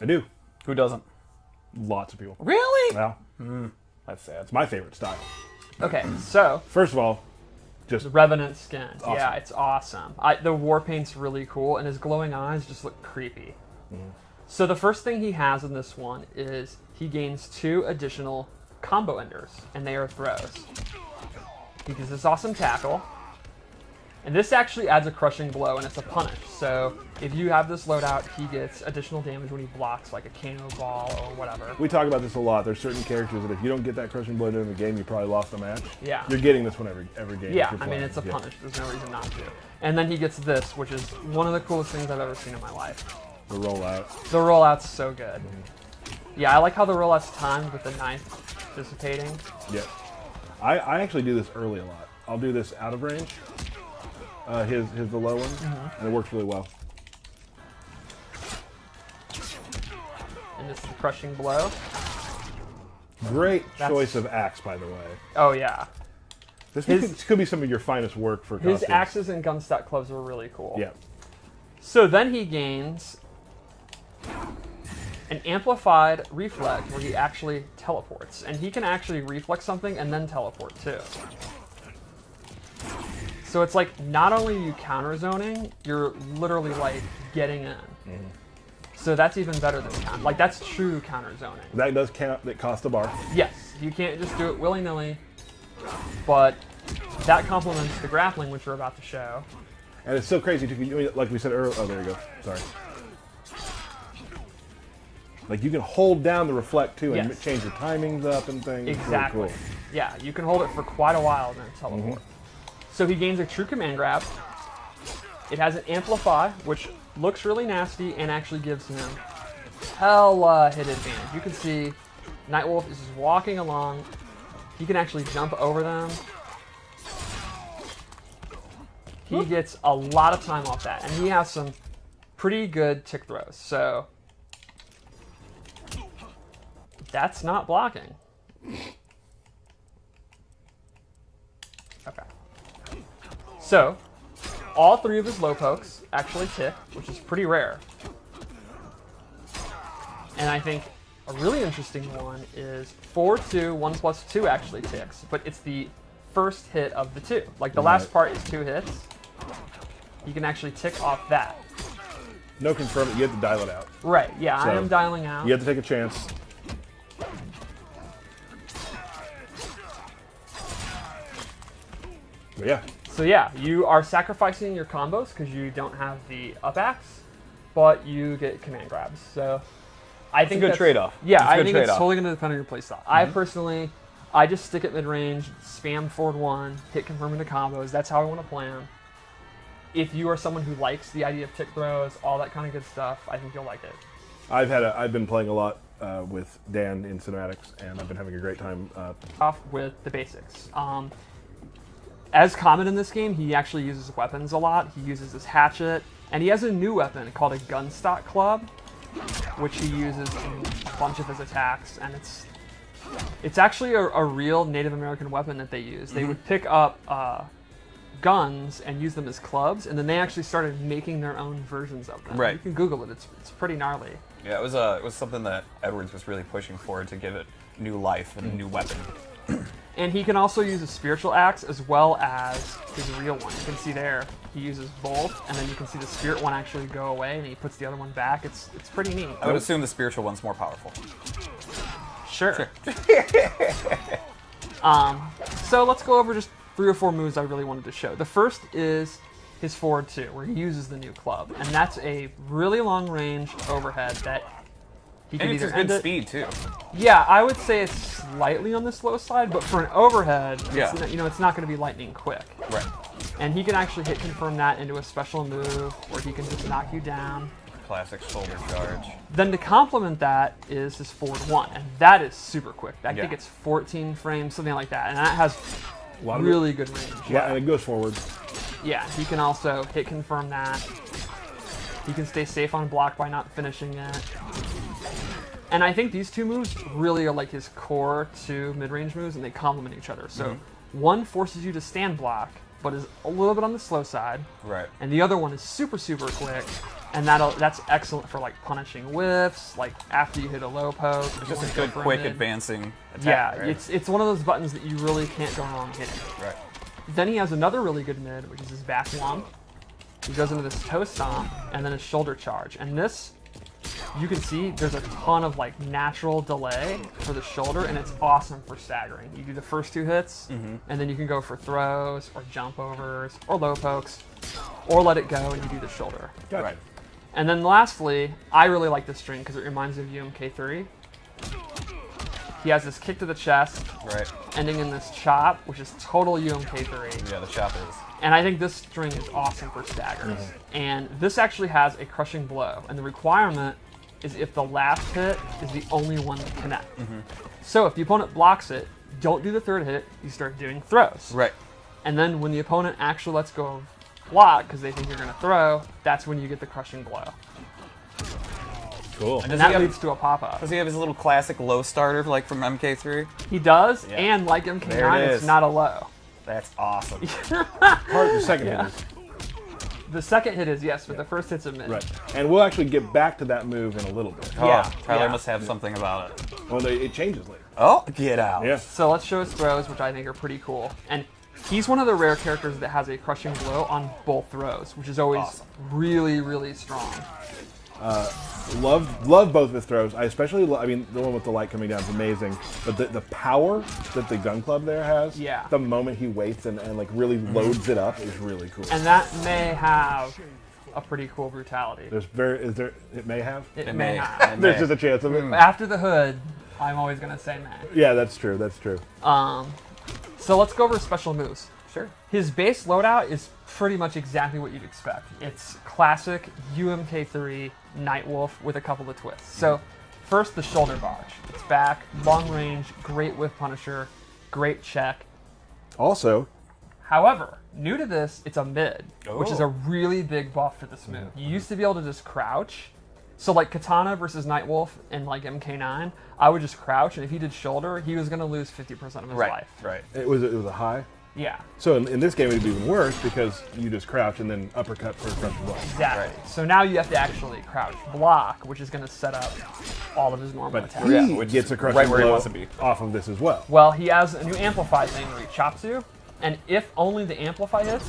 I do. Who doesn't? Lots of people. Really? Well, That's sad. it's my favorite style. Okay, so First of all, just the Revenant skin. awesome. Yeah, it's awesome. The war paint's really cool, and his glowing eyes just look creepy. So the first thing he has in this one is he gains 2 additional combo enders, and they are throws. He gets this awesome tackle, and this actually adds a crushing blow, and it's a punish. So if you have this loadout, he gets additional damage when he blocks like a cannonball or whatever. we talk about this a lot. There's certain characters that if you don't get that crushing blow during the game, you probably lost the match. Yeah. You're getting this one every game. Yeah, if you're I mean, playing. it's a Yeah. punish. There's no reason not to. And then he gets this, which is one of the coolest things I've ever seen in my life. The rollout. The rollout's so good. Yeah, I like how the rollout's timed with the knife dissipating. Yeah. I actually do this early a lot. I'll do this out of range. His the low one, and it works really well. And this is the crushing blow. Great That's- choice of axe, by the way. Oh, yeah. This His- could be some of your finest work for His costumes. axes and gunstock clubs are really cool. Yeah. So then he gains an amplified reflex where he actually teleports. And he can actually reflex something and then teleport too. So it's like not only are you counter zoning, you're literally like getting in. So that's even better than counter. Like that's true counter zoning. That does count. That cost a bar. Yes, you can't just do it willy-nilly, but that complements the grappling, which we're about to show. And it's so crazy, too, like we said earlier. Oh, there you go. Sorry. Like you can hold down the reflect too and Yes. change your timings up and things. It's really Exactly. cool. Yeah, you can hold it for quite a while and then teleport. So he gains a true command grab. It has an amplify, which looks really nasty and actually gives him hella hit advantage. You can see Найт Вульфа is just walking along. He can actually jump over them. He gets a lot of time off that, and he has some pretty good tick throws. So that's not blocking. Okay. So, all 3 of his low pokes actually tick, which is pretty rare. And I think a really interesting one is 4-2, 1+2 actually ticks, but it's the first hit of the 2. Like the last part is 2 hits. You can actually tick off that. No confirm it. You have to dial it out. Right, yeah, I So, am dialing out. You have to take a chance. But yeah. So yeah, you are sacrificing your combos because you don't have the up axe, but you get command grabs. So I think a good that's- trade-off. Yeah, It's a I good think it's trade-off. totally going to depend on your playstyle. I personally, I just stick at mid range, spam forward 1, hit confirm into combos. That's how I want to play them. If you are someone who likes the idea of tick throws, all that kind of good stuff, I think you'll like it. I've been playing a lot with Dan in cinematics, and I've been having a great time. Off with the basics. As common in this game, he actually uses weapons a lot. He uses his hatchet, and he has a new weapon called a gunstock club, which he uses in a bunch of his attacks, and it's actually a real Native American weapon that they use. They would pick up guns and use them as clubs, and then they actually started making their own versions of them. Right. You can Google it. It's pretty gnarly. Yeah, it was something that Edwards was really pushing for to give it new life and a new weapon. And he can also use a spiritual axe as well as his real one. You can see there, he uses both, and then you can see the spirit one actually go away, and he puts the other one back. It's pretty neat. I would assume the spiritual one's more powerful. Sure. So let's go over just 3 or 4 moves I really wanted to show. The first is his forward 2, where he uses the new club, and that's a really long range overhead that he can And it's either his end good it. speed too. Yeah, I would say it's slightly on the slow side, but for an overhead, Yeah. it's not going to be lightning quick. Right. And he can actually hit confirm that into a special move, where he can just knock you down. Classic shoulder charge. Then to complement that is his forward 1, and that is super quick. I think Yeah. it's 14 frames, something like that, and that has A lot of really good range. Yeah, and it goes forward. Yeah, he can also hit confirm that. He can stay safe on block by not finishing it. And I think these 2 moves really are like his core 2 mid-range moves, and they complement each other. So one forces you to stand block, but is a little bit on the slow side. Right. And the other one is super, super quick and that's excellent for like punishing whiffs, like after you hit a low poke. It's just a good, quick advancing Yeah, attack. Right? it's one of those buttons that you really can't go wrong hitting. Right. Then he has another really good mid, which is his back one. He goes into this toe stomp and then his shoulder charge. And this, you can see there's a ton of like natural delay for the shoulder, and it's awesome for staggering. You do the first 2 hits, and then you can go for throws or jump overs or low pokes, or let it go and you do the shoulder. Gotcha. Right. And then lastly, I really like this string because it reminds me of UMK3. He has this kick to the chest, Right. ending in this chop, which is total UMK3. Yeah, the chop is. And I think this string is awesome for staggers. And this actually has a crushing blow. And the requirement is if the last hit is the only one to connect. So if the opponent blocks it, don't do the 3rd hit, you start doing throws. Right. And then when the opponent actually lets go of block because they think you're going to throw, that's when you get the crushing blow. Cool. And that leads to a pop-up. Does he have his little classic low starter like from MK3? He does, Yeah. and like There MK9, it it's is. not a low. That's awesome. Part of the second Yeah. hit is The second hit is yes, but the first hit's a mid. right, and we'll actually get back to that move in a little bit. Oh, Yeah, Tyler yeah. must have something about it. Well, it changes later. Oh, get out. Yeah. So let's show his throws, which I think are pretty cool. And he's one of the rare characters that has a crushing blow on both throws, which is always Awesome. really, really strong. Love both of his throws. I especially I mean, the one with the light coming down is amazing. But the power that the gun club there has, Yeah. the moment he waits and like really loads it up is really cool. And that may have a pretty cool brutality. It may have? It It may may. have. It There's may. just a chance of it. After the hood, I'm always going to say may. Yeah, that's true. That's true. So let's go over special moves. Sure. His base loadout is pretty much exactly what you'd expect. It's classic UMK3 Night Wolf with a couple of twists. So first, the shoulder barge. It's back, long range, great whiff punisher, great check. Also, However, new to this, it's a mid, which is Oh. a really big buff for this move. You used to be able to just crouch. So like Katana versus Night Wolf in like MK9, I would just crouch, and if he did shoulder, he was going to lose 50% of his Right. life. Right. it was a high. Yeah, So in this game, it'd be even worse because you just crouch and then uppercut for a front blow. exactly. Right. So now you have to actually crouch block, which is going to set up all of his normal But attacks. he Yeah, which gets is a crushing right where he blow wants to be. off of this as well. Well, he has a new amplify thing where he chops you, and if only the amplify hits,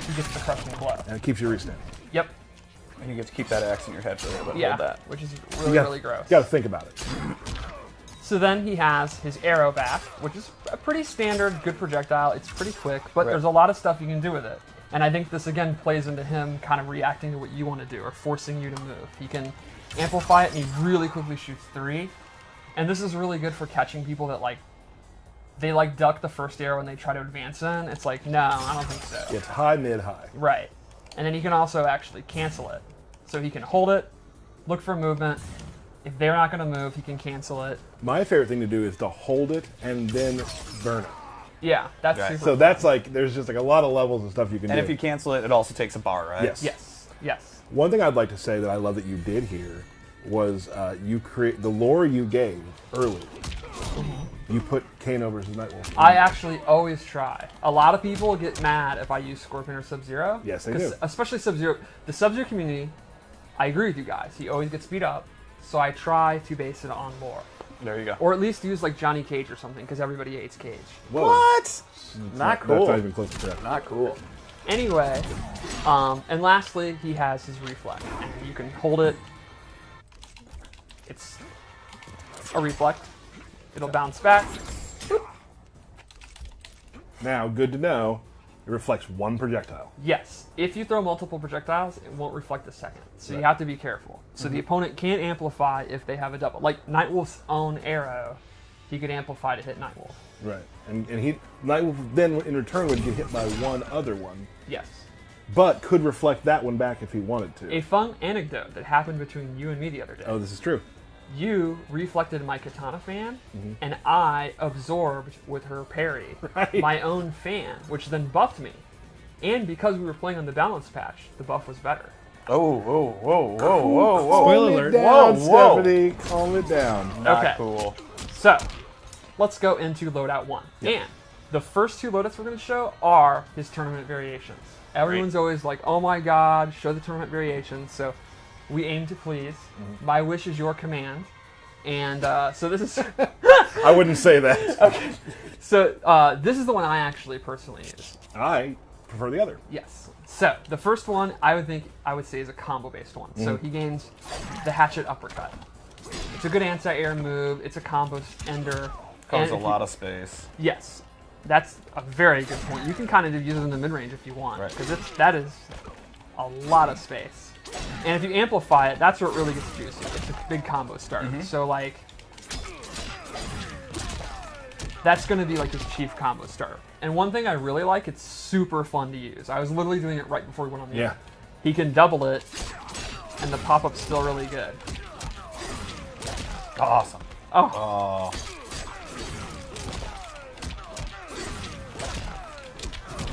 he gets the crushing blow. And it keeps you restanding. Yep. And you get to keep that axe in your head for a little bit. Yeah, Hold that. which is You really, gotta- really gross. You got to think about it. So then he has his arrow back, which is a pretty standard, good projectile. It's pretty quick, but Right. there's a lot of stuff you can do with it. And I think this again plays into him kind of reacting to what you want to do or forcing you to move. He can amplify it and he really quickly shoots 3. And this is really good for catching people that they duck the first arrow and they try to advance in. It's like, no, I don't think so. It's high, mid, high. Right. And then he can also actually cancel it. So he can hold it, look for movement. If they're not going to move, he can cancel it. My favorite thing to do is to hold it and then burn it. Yeah, that's Right. super. So that's like, there's just like a lot of levels of stuff you can And do. if you cancel it, it also takes a bar, right? Yes. Yes, yes. One thing I'd like to say that I love that you did here was you create the lore you gave early. You put Kano versus Nightwolf. I actually always try. A lot of people get mad if I use Scorpion or Sub-Zero. Yes, they 'cause do. Especially Sub-Zero. The Sub-Zero community, I agree with you guys. He always gets beat up. So I try to base it on lore. There you go. Or at least use like Johnny Cage or something, because everybody hates Cage. Whoa. What? Not That's cool. not even close to correct. Not cool. Anyway, and lastly, he has his reflect. And you can hold it. It's a reflect. It'll bounce back. Now, good to know, it reflects one projectile. Yes, if you throw multiple projectiles, it won't reflect a second. So you Right. have to be careful. So the opponent can't amplify if they have a double. Like Nightwolf's own arrow, he could amplify to hit Nightwolf. Right. And Nightwolf then in return would get hit by one other one, Yes. but could reflect that one back if he wanted to. A fun anecdote that happened between you and me the other day. Oh, this is true. You reflected my katana fan, and I absorbed with her parry Right. my own fan, which then buffed me. And because we were playing on the balance patch, the buff was better. Oh, whoa, whoa, whoa, whoa, whoa. Spoiler Calm alert. it down, Whoa, whoa. Stephanie. Calm it down. Not Okay. cool. So, let's go into loadout 1. And the first 2 loadouts we're going to show are his tournament variations. Everyone's always like, oh my god, show the tournament variations. So, We aim to please. My wish is your command. And so this is... I wouldn't say that. Okay. So this is the one I actually personally use. I prefer the other. Yes. So the first one I would say is a combo-based one. So he gains the Hatchet Uppercut. It's a good anti-air move. It's a combo ender. Covers a lot of space. Yes. That's a very good point. You can kind of use it in the mid-range if you want, because that is a lot of space. And if you amplify it, that's what really gets juicy. It's a big combo starter. So like, that's going to be like his chief combo starter. And one thing I really like, it's super fun to use. I was literally doing it right before we went on the air. He can double it, and the pop-up's still really good. Awesome. Oh.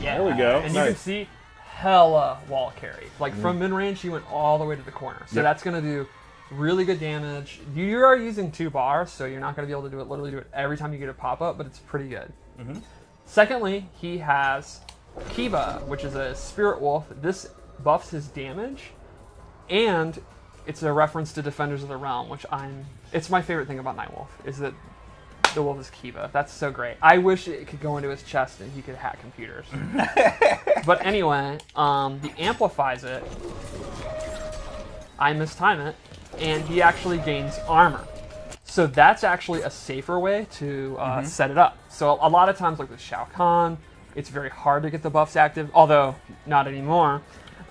Yeah. There we go. And you can see hella wall carry. Like from mid-range, he went all the way to the corner. So that's going to do really good damage. You are using 2 bars, so you're not going to be able to literally do it every time you get a pop-up, but it's pretty good. Secondly, he has Kiba, which is a Spirit Wolf. This buffs his damage, and it's a reference to Defenders of the Realm, which it's my favorite thing about Night Wolf, is that the wolf is Kiba. That's so great. I wish it could go into his chest and he could hack computers. But anyway, he amplifies it. I mistime it, and he actually gains armor. So that's actually a safer way to set it up. So a lot of times, like with Shao Kahn, it's very hard to get the buffs active, although not anymore.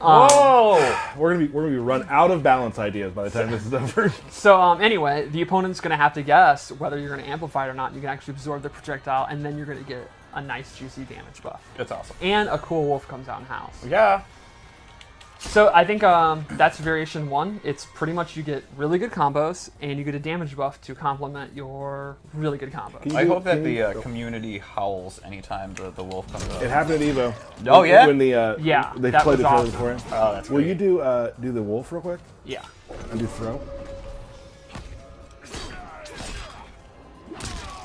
Whoa! We're gonna be run out of balance ideas by the time this is over. So anyway, the opponent's gonna have to guess whether you're gonna amplify it or not. You can actually absorb the projectile, and then you're gonna get a nice juicy damage buff. It's awesome. And a cool wolf comes out in house. Yeah. So I think that's variation 1. It's pretty much you get really good combos, and you get a damage buff to complement your really good combos. I hope that the community howls anytime the wolf comes out. It happened at Evo. Oh, yeah? When they that played was the trailer awesome. before. Oh, that's Will great. you do the wolf real quick? Yeah. And do throw.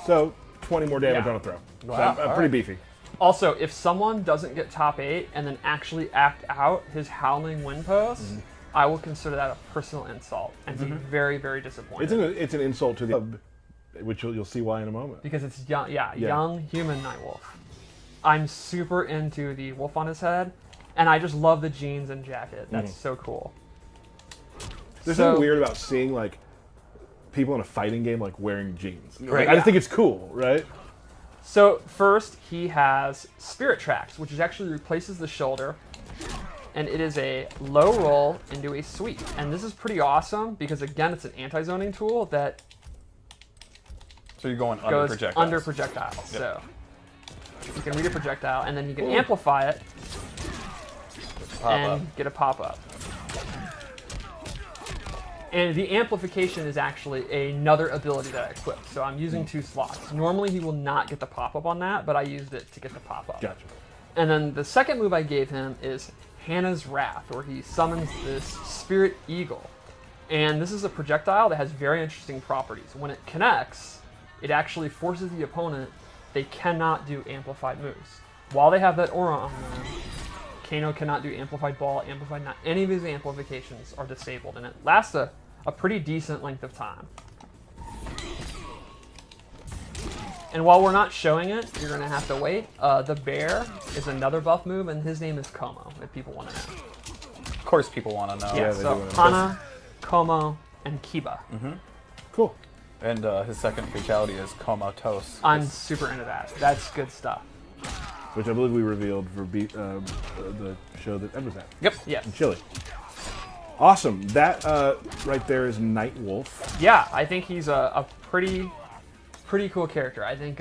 So 20 more damage on a throw. Wow, So, pretty beefy. Also, if someone doesn't get top 8 and then actually act out his Howling Wind pose, I will consider that a personal insult and be very, very disappointed. It's an insult to the which you'll see why in a moment. Because it's young, young human Night Wolf. I'm super into the wolf on his head, and I just love the jeans and jacket. That's so cool. There's something weird about seeing like people in a fighting game like wearing jeans. Right, I just think it's cool, right? So first, he has Spirit Tracks, which actually replaces the shoulder, and it is a low roll into a sweep. And this is pretty awesome because, again, it's an anti-zoning tool that So you're going under goes projectiles. under projectiles. Yep. So you can read a projectile, and then you can amplify it and get a pop-up. And the amplification is actually another ability that I equipped. So I'm using 2 slots. Normally he will not get the pop-up on that, but I used it to get the pop-up. Gotcha. And then the second move I gave him is Hannah's Wrath, where he summons this Spirit Eagle. And this is a projectile that has very interesting properties. When it connects, it actually forces the opponent, they cannot do amplified moves. While they have that aura on them, Kano cannot do amplified ball, amplified not. Any of his amplifications are disabled, and it lasts a pretty decent length of time. And while we're not showing it, you're going to have to wait. The bear is another buff move, and his name is Como, if people want to know. Of course people want to know. Yeah, they so do. Hana, Como, and Kiba. Cool. And his second fatality is Comatose. I'm super into that. That's good stuff. Which I believe we revealed for the show that Ed was at. Yep. Yes. In Chile. Awesome. That right there is Night Wolf. Yeah, I think he's a pretty cool character. I think